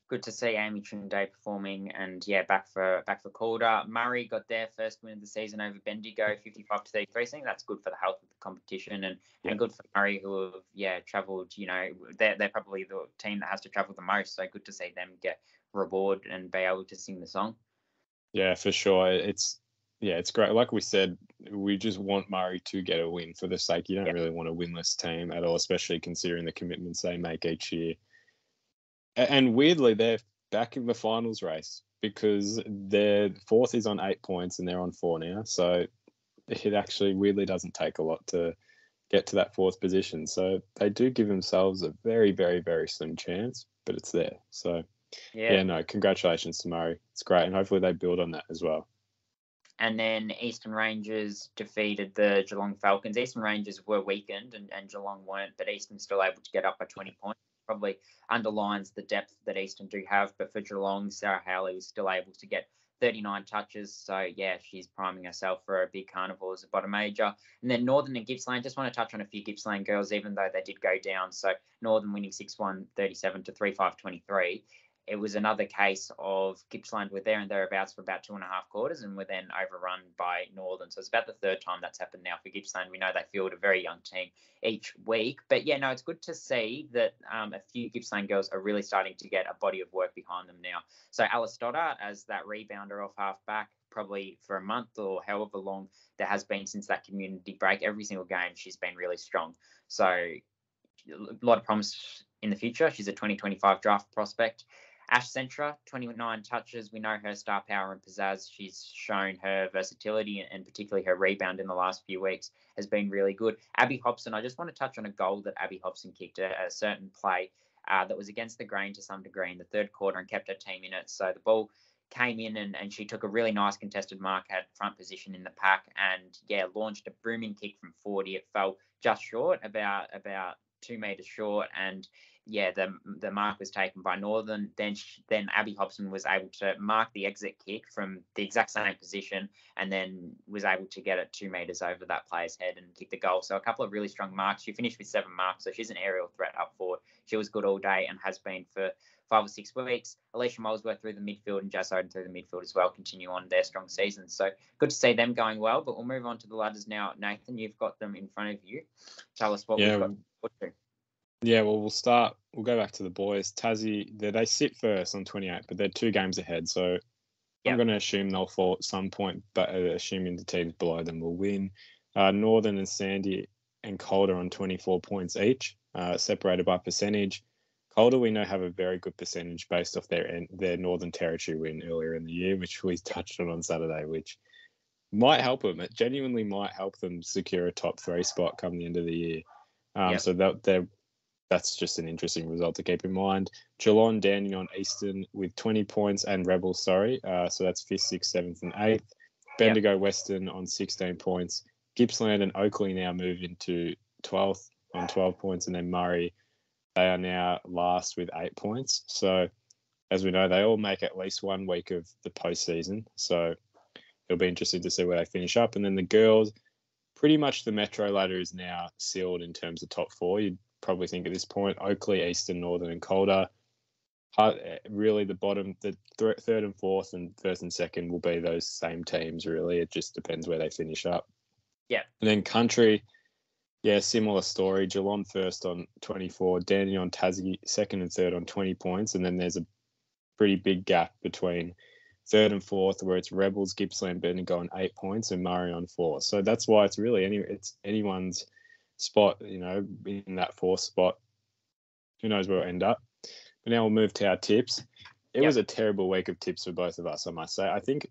Speaker 2: Good to see Amy Trindade performing, and back for Calder. Murray got their first win of the season over Bendigo, 55-33. I think that's good for the health of the competition, and good for Murray, who have travelled. They're probably the team that has to travel the most. So good to see them get reward and be able to sing the song. Yeah,
Speaker 1: for sure. It's great. Like we said, we just want Murray to get a win for the sake. You don't really want a winless team at all, especially considering the commitments they make each year. And weirdly, they're back in the finals race, because their 4th is on 8 points and they're on 4 now. So it actually weirdly doesn't take a lot to get to that 4th position. So they do give themselves a very, very, very slim chance, but it's there. So, congratulations to Murray. It's great. And hopefully they build on that as well.
Speaker 2: And then Eastern Rangers defeated the Geelong Falcons. Eastern Rangers were weakened and Geelong weren't, but Eastern still able to get up by 20 points. Probably underlines the depth that Eastern do have. But for Geelong, Sarah Howley was still able to get 39 touches. So, she's priming herself for a big carnival as a bottom major. And then Northern and Gippsland, just want to touch on a few Gippsland girls, even though they did go down. So Northern winning 6-1, 37 to 3-5, 23. It was another case of Gippsland were there and thereabouts for about 2.5 quarters and were then overrun by Northern. So it's about the 3rd time that's happened now for Gippsland. We know they field a very young team each week. But, it's good to see that a few Gippsland girls are really starting to get a body of work behind them now. So Alice Stoddart as that rebounder off half-back, probably for a month or however long there has been since that community break, every single game she's been really strong. So a lot of promise in the future. She's a 2025 draft prospect. Ash Centra, 29 touches. We know her star power and pizzazz. She's shown her versatility and particularly her rebound in the last few weeks has been really good. Abby Hobson, I just want to touch on a goal that Abby Hobson kicked, a certain play that was against the grain to some degree in the third quarter and kept her team in it. So the ball came in and she took a really nice contested mark, had front position in the pack, and launched a booming kick from 40. It fell just short, about 2 meters short, and the mark was taken by Northern. Then Abby Hobson was able to mark the exit kick from the exact same position, and then was able to get it 2 meters over that player's head and kick the goal. So a couple of really strong marks. She finished with 7 marks, so she's an aerial threat up forward. She was good all day and has been for 5 or 6 weeks. Alicia Molesworth through the midfield and Jess Oden through the midfield as well continue on their strong season. So good to see them going well. But we'll move on to the ladders now. Nathan, you've got them in front of you. Tell us what we've got to do.
Speaker 1: Yeah, well, we'll go back to the boys. Tassie, they sit first on 28, but they're 2 games ahead. So I'm going to assume they'll fall at some point, but assuming the teams below them will win. Northern and Sandy and Calder on 24 points each, separated by percentage. Calder, we know, have a very good percentage based off their Northern Territory win earlier in the year, which we touched on Saturday, which might help them. It genuinely might help them secure a top 3 spot come the end of the year. So that's just an interesting result to keep in mind. Geelong, Dandenong, Eastern with 20 points and Rebels, so that's 5th, 6th, 7th and 8th. Bendigo, Western on 16 points. Gippsland and Oakley now move into 12th on 12 points, and then Murray, they are now last with 8 points. So, as we know, they all make at least 1 week of the postseason. So, it'll be interesting to see where they finish up. And then the girls, pretty much the Metro ladder is now sealed in terms of top 4. You'd probably think at this point, Oakley, Eastern, Northern and Calder. Really, the bottom, the 3rd and 4th and 1st and 2nd will be those same teams, really. It just depends where they finish up.
Speaker 2: Yeah.
Speaker 1: And then Country, similar story. Geelong first on 24, Dandenong, Tassie 2nd and 3rd on 20 points. And then there's a pretty big gap between 3rd and 4th, where it's Rebels, Gippsland, Bendigo on 8 points and Murray on 4. So that's why it's really it's anyone's spot, in that 4th spot. Who knows where it'll end up. But now we'll move to our tips. It was a terrible week of tips for both of us, I must say. I think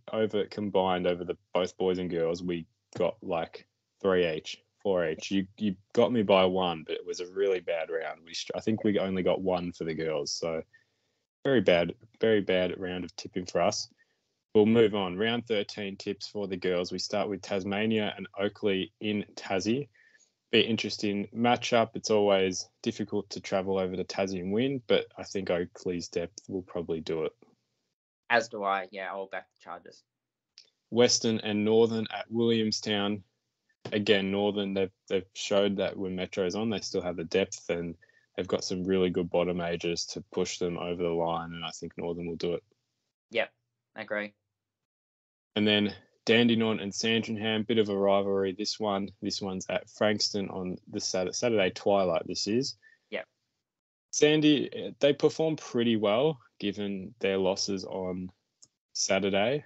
Speaker 1: combined over the both boys and girls, we got like 3 each, 4 each. You got me by 1, but it was a really bad round. I think we only got 1 for the girls. So very bad round of tipping for us. We'll move on. Round 13 tips for the girls. We start with Tasmania and Oakley in Tassie. Be interesting matchup. It's always difficult to travel over to Tassie and win, but I think Oakley's depth will probably do it.
Speaker 2: As do I. Yeah, I'll back the Chargers.
Speaker 1: Western and Northern at Williamstown. Again, Northern, they've showed that when Metro's on, they still have the depth and they've got some really good bottom ages to push them over the line, and I think Northern will do it.
Speaker 2: Yep, I agree.
Speaker 1: And then Dandenong and Sandringham, bit of a rivalry. This one's at Frankston on the Saturday twilight. This is.
Speaker 2: Yeah.
Speaker 1: Sandy, they performed pretty well given their losses on Saturday.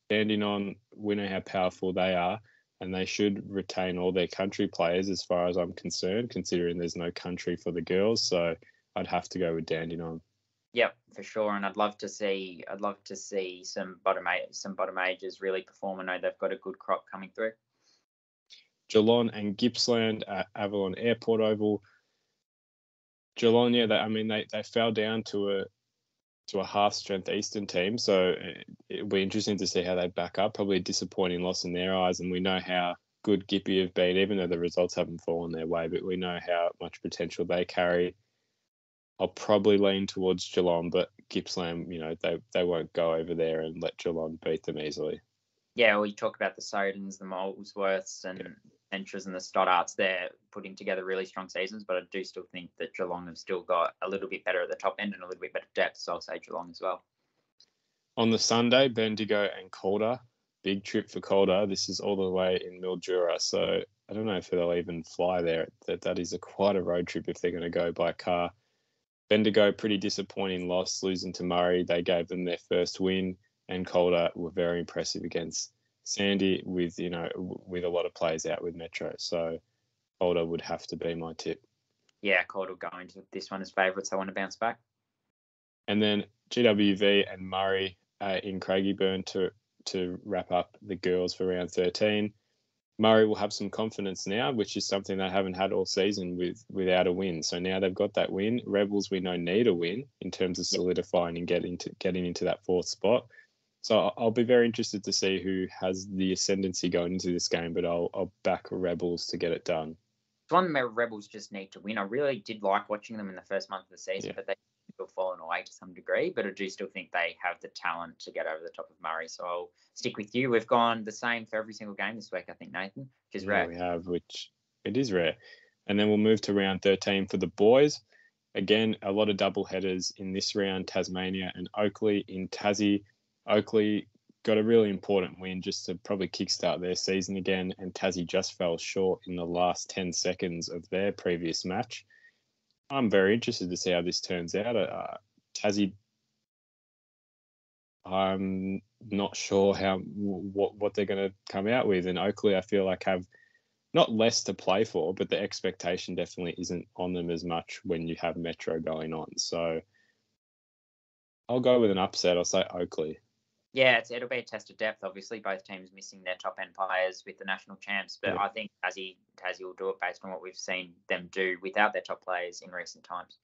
Speaker 1: Dandenong, we know how powerful they are, and they should retain all their country players as far as I'm concerned, considering there's no country for the girls. So I'd have to go with Dandenong.
Speaker 2: Yep, for sure, and I'd love to see some bottom ages really perform. I know they've got a good crop coming through.
Speaker 1: Geelong and Gippsland at Avalon Airport Oval. Geelong, they fell down to a half-strength Eastern team, so it'll be interesting to see how they back up. Probably a disappointing loss in their eyes, and we know how good Gippy have been, even though the results haven't fallen their way, but we know how much potential they carry. I'll probably lean towards Geelong, but Gippsland, they won't go over there and let Geelong beat them easily.
Speaker 2: Yeah, well, you talk about the Sodens, the Molesworths and Entras and the Stoddarts. They're putting together really strong seasons, but I do still think that Geelong have still got a little bit better at the top end and a little bit better depth, so I'll say Geelong as well. On
Speaker 1: the Sunday, Bendigo and Calder. Big trip for Calder. This is all the way in Mildura, so I don't know if they'll even fly there. That is quite a road trip if they're going to go by car. Bendigo, pretty disappointing loss, losing to Murray. They gave them their first win, and Calder were very impressive against Sandy with a lot of players out with Metro. So Calder would have to be my tip.
Speaker 2: Yeah, Calder going to this one as favourites. I want to bounce back.
Speaker 1: And then GWV and Murray in Craigieburn to wrap up the girls for round 13. Murray will have some confidence now, which is something they haven't had all season without a win. So now they've got that win. Rebels, we know, need a win in terms of solidifying and getting into that fourth spot. So I'll be very interested to see who has the ascendancy going into this game, but I'll back Rebels to get it done.
Speaker 2: It's one where Rebels just need to win. I really did like watching them in the first month of the season, but they've still fallen away to some degree. But I do still think they have the talent to get over the top of Murray. So I'll stick with you. We've gone the same for every single game this week, I think, Nathan, which is rare.
Speaker 1: We have, which it is rare. And then we'll move to round 13 for the boys. Again, a lot of double headers in this round, Tasmania and Oakley in Tassie. Oakley got a really important win just to probably kickstart their season again, and Tassie just fell short in the last 10 seconds of their previous match. I'm very interested to see how this turns out. Tassie, I'm not sure what they're going to come out with, and Oakley I feel like have not less to play for, but the expectation definitely isn't on them as much when you have Metro going on. So I'll go with an upset. I'll say Oakley.
Speaker 2: Yeah, it'll be a test of depth. Obviously, both teams missing their top end players with the national champs, but I think Tassie will do it based on what we've seen them do without their top players in recent times.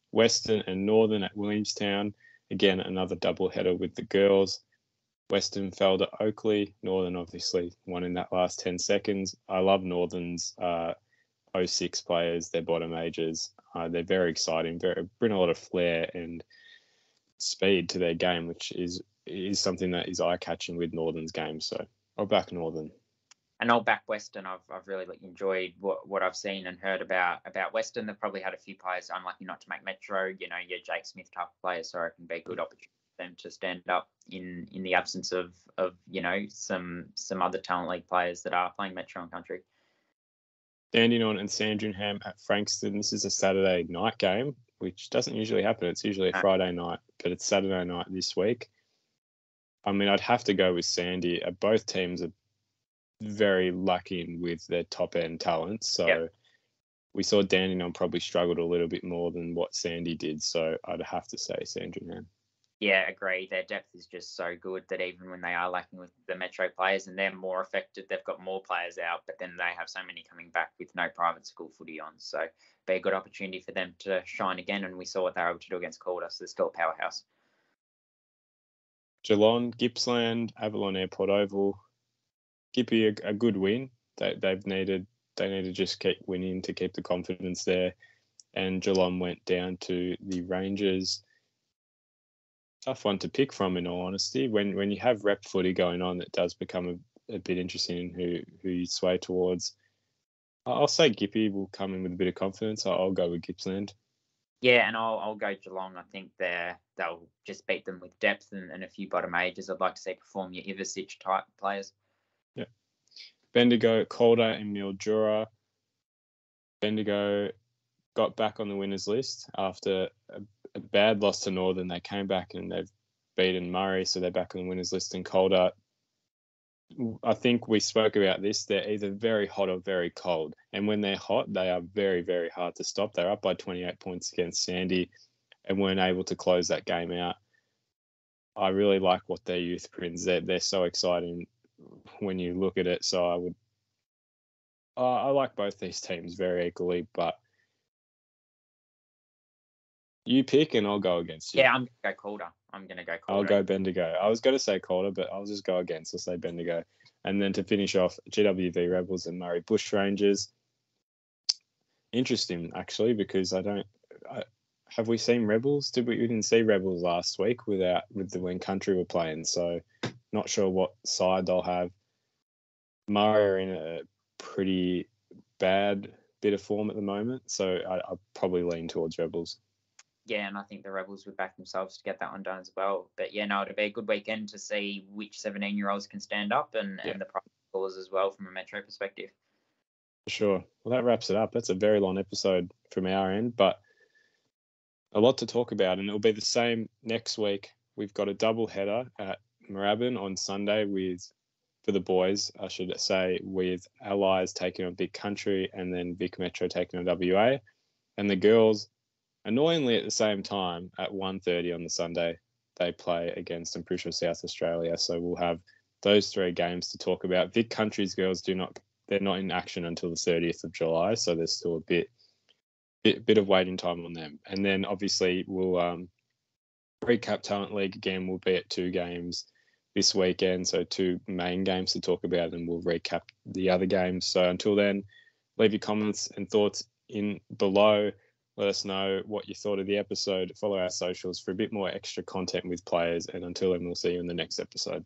Speaker 1: Western and Northern at Williamstown. Again, another double header with the girls. Western fell to Oakley. Northern obviously won in that last 10 seconds. I love Northern's 06 players, their bottom ages. They're very exciting, bring a lot of flair and speed to their game, which is something that is eye-catching with Northern's game. So I'll back Northern.
Speaker 2: And I'll back Western. I've really enjoyed what I've seen and heard about Western. They've probably had a few players unlucky not to make Metro. You know, your Jake Smith type of players, so it can be a good opportunity for them to stand up in the absence of you know some other talent league players that are playing Metro and Country.
Speaker 1: Dandenong and Sandringham at Frankston. This is a Saturday night game, which doesn't usually happen. It's usually a Friday night, but it's Saturday night this week. I mean, I'd have to go with Sandy. Both teams are very lucky with their top-end talent. So we saw Dandenong probably struggled a little bit more than what Sandy did. So I'd have to say Sandringham.
Speaker 2: Yeah, agree. Their depth is just so good that even when they are lacking with the Metro players and they're more affected, they've got more players out, but then they have so many coming back with no private school footy on. So be a good opportunity for them to shine again. And we saw what they were able to do against Calder, so they're still a powerhouse.
Speaker 1: Geelong, Gippsland, Avalon Airport Oval. Gippy a good win. They need to just keep winning to keep the confidence there. And Geelong went down to the Rangers. Tough one to pick from, in all honesty. When you have rep footy going on, it does become a bit interesting in who you sway towards. I'll say Gippy will come in with a bit of confidence. I'll go with Gippsland.
Speaker 2: Yeah, and I'll go Geelong. I think they'll just beat them with depth and a few bottom ages. I'd like to see perform your Ivasic type players.
Speaker 1: Yeah. Bendigo, Calder and Mildura. Bendigo got back on the winners list after a bad loss to Northern. They came back and they've beaten Murray, so they're back on the winners list. And Calder, I think we spoke about this. They're either very hot or very cold. And when they're hot, they are very, very hard to stop. They're up by 28 points against Sandy and weren't able to close that game out. I really like what their youth brings. They're so exciting when you look at it. So I like both these teams very equally, but you pick and I'll go against you.
Speaker 2: Yeah, I'm going to go Calder.
Speaker 1: I'll go Bendigo. I was going to say Calder, but I'll just go against. I'll say Bendigo. And then to finish off, GWV Rebels and Murray Bush Rangers. Interesting, actually, because have we seen Rebels? We didn't see Rebels last week when Country were playing, so not sure what side they'll have. Murray are in a pretty bad bit of form at the moment, so I'll probably lean towards Rebels.
Speaker 2: Yeah, and I think the Rebels would back themselves to get that one done as well. But yeah, no, it'll be a good weekend to see which 17-year-olds can stand up and the private schools as well from a Metro perspective.
Speaker 1: Sure. Well, that wraps it up. That's a very long episode from our end, but a lot to talk about, and it'll be the same next week. We've got a double header at Moorabbin on Sunday for the boys, I should say, with Allies taking on Vic Country and then Vic Metro taking on WA. And the girls, Annoyingly, at the same time, at 1:30 on the Sunday, they play against, I'm pretty sure, South Australia. So we'll have those 3 games to talk about. Vic Country's girls they're not in action until the 30th of July, so there's still a bit of waiting time on them. And then obviously we'll recap Talent League again. We'll be at 2 games this weekend, so 2 main games to talk about, and we'll recap the other games. So until then, leave your comments and thoughts in below. Let us know what you thought of the episode. Follow our socials for a bit more extra content with players. And until then, we'll see you in the next episode.